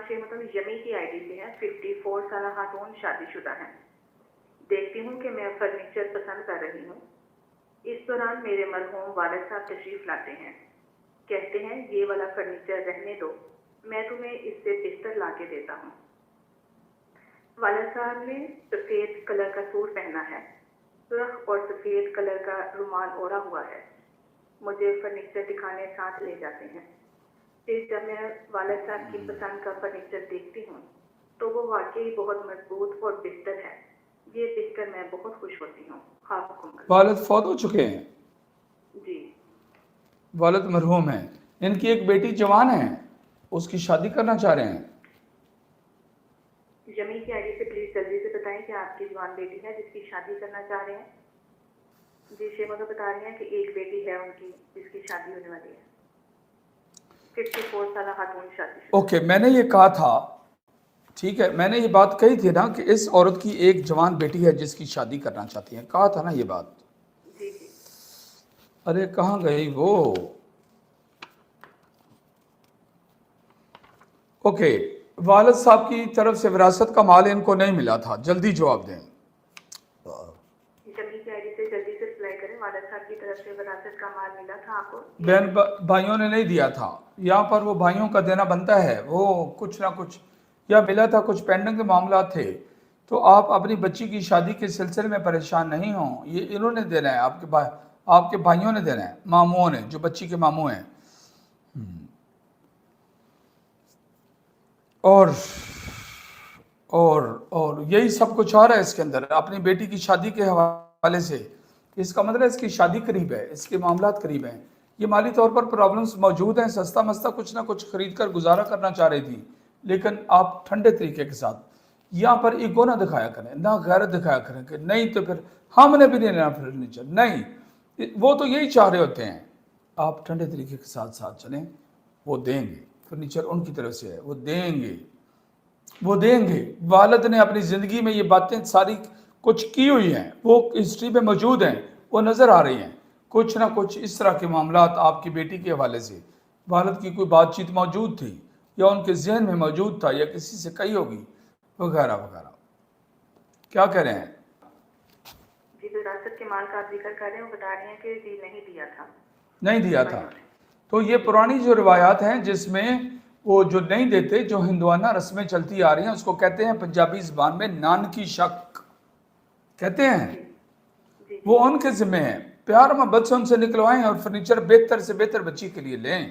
سوال یمی کی I D سے ہے. 54 سالہ خاتون شادی شدہ ہیں. دیکھتی ہوں کہ میں فرنیچر پسند کر رہی ہوں. اس دوران میرے مرحوم والد صاحب تشریف لاتے ہیں. کہتے ہیں یہ والا فرنیچر رہنے دو, میں تمہیں اس سے بستر لا کے دیتا ہوں. والد صاحب نے سفید کلر کا سوٹ پہنا ہے, سرخ اور سفید کلر کا رومال اوڑھا ہوا ہے. مجھے فرنیچر دکھانے ساتھ لے جاتے ہیں. پھر جب میں والد صاحب کی پسند کا فرنیچر دیکھتی ہوں تو وہ واقعی بہت مضبوط اور بہتر ہے. یہ دیکھ کر میں بہت خوش ہوتی ہوں. والد فوت ہو چکے ہیں؟ جی. والد مرحوم ہیں. ان کی ایک بیٹی جوان ہے, اس کی شادی کرنا چاہ رہے ہیں. جمی کی آئی ڈی سے پلیز جلدی سے بتائیں کہ آپ کی جوان بیٹی ہے جس کی شادی کرنا چاہ رہے ہیں. جی شیما تو بتا رہی ہیں کہ ایک بیٹی ہے ان کی جس کی شادی ہونے والی ہے. 54 سالہ خاتون شادی شدہ. اوکے, میں نے یہ کہا تھا, ٹھیک ہے, میں نے یہ بات کہی تھی نا کہ اس عورت کی ایک جوان بیٹی ہے جس کی شادی کرنا چاہتی ہیں. کہا تھا نا یہ بات؟ جی جی. ارے کہاں گئی وہ؟ اوکے, والد صاحب کی طرف سے وراثت کا مال ان کو نہیں ملا تھا. جلدی جواب دیں. جمی کی آئی ڈی سے جلدی سے رپلائی کریں. والد صاحب کی طرف سے وراثت کا مال ملا تھا آپ کو؟ بہن بھائیوں نے نہیں دیا تھا. یہاں پر وہ بھائیوں کا دینا بنتا ہے, وہ کچھ نہ کچھ یا ملا تھا, کچھ پینڈنگ کے معاملات تھے. تو آپ اپنی بچی کی شادی کے سلسلے میں پریشان نہیں ہوں. یہ انہوں نے دینا ہے, آپ کے بھائیوں نے دینا ہے, ماموں نے, جو بچی کے ماموں ہیں. اور یہی سب کچھ آ رہا ہے اس کے اندر اپنی بیٹی کی شادی کے حوالے سے. اس کا مطلب ہے اس کی شادی قریب ہے, اس کے معاملات قریب ہیں. یہ مالی طور پر پرابلمز موجود ہیں. سستا مستا کچھ نہ کچھ خرید کر گزارا کرنا چاہ رہی تھی, لیکن آپ ٹھنڈے طریقے کے ساتھ یہاں پر ایگو نہ دکھایا کریں, نہ غیرت دکھایا کریں کہ نہیں تو پھر ہم نے بھی نہیں لینا فرنیچر. نہیں, وہ تو یہی چاہ رہے ہوتے ہیں. آپ ٹھنڈے طریقے کے ساتھ ساتھ چلیں. وہ دیں گے, فرنیچر ان کی طرف سے ہے, وہ دیں گے, وہ دیں گے. والد نے اپنی زندگی میں یہ باتیں ساری کچھ کی ہوئی ہیں, وہ ہسٹری میں موجود ہیں, وہ نظر آ رہی ہیں. کچھ نہ کچھ اس طرح کے معاملات آپ کی بیٹی کے حوالے سے والد کی کوئی بات چیت موجود تھی, یا ان کے ذہن میں موجود تھا, یا کسی سے کہی ہوگی, وغیرہ وغیرہ. کیا کہہ رہے ہیں؟ جی وراثت کے مال کا آپ ذکر کر رہے ہیں, وہ بتا رہے ہیں کہ جی نہیں دیا تھا. نہیں دیا تھا. تو یہ پرانی جو روایات ہیں جس میں وہ جو نہیں دیتے, جو ہندوانہ رسمیں چلتی آ رہی ہیں, اس کو کہتے ہیں پنجابی زبان میں نان کی شک کہتے ہیں. وہ ان کے ذمہ ہیں. پیار محبت سے ان سے نکلوائیں اور فرنیچر بہتر سے بہتر بچی کے لیے لیں.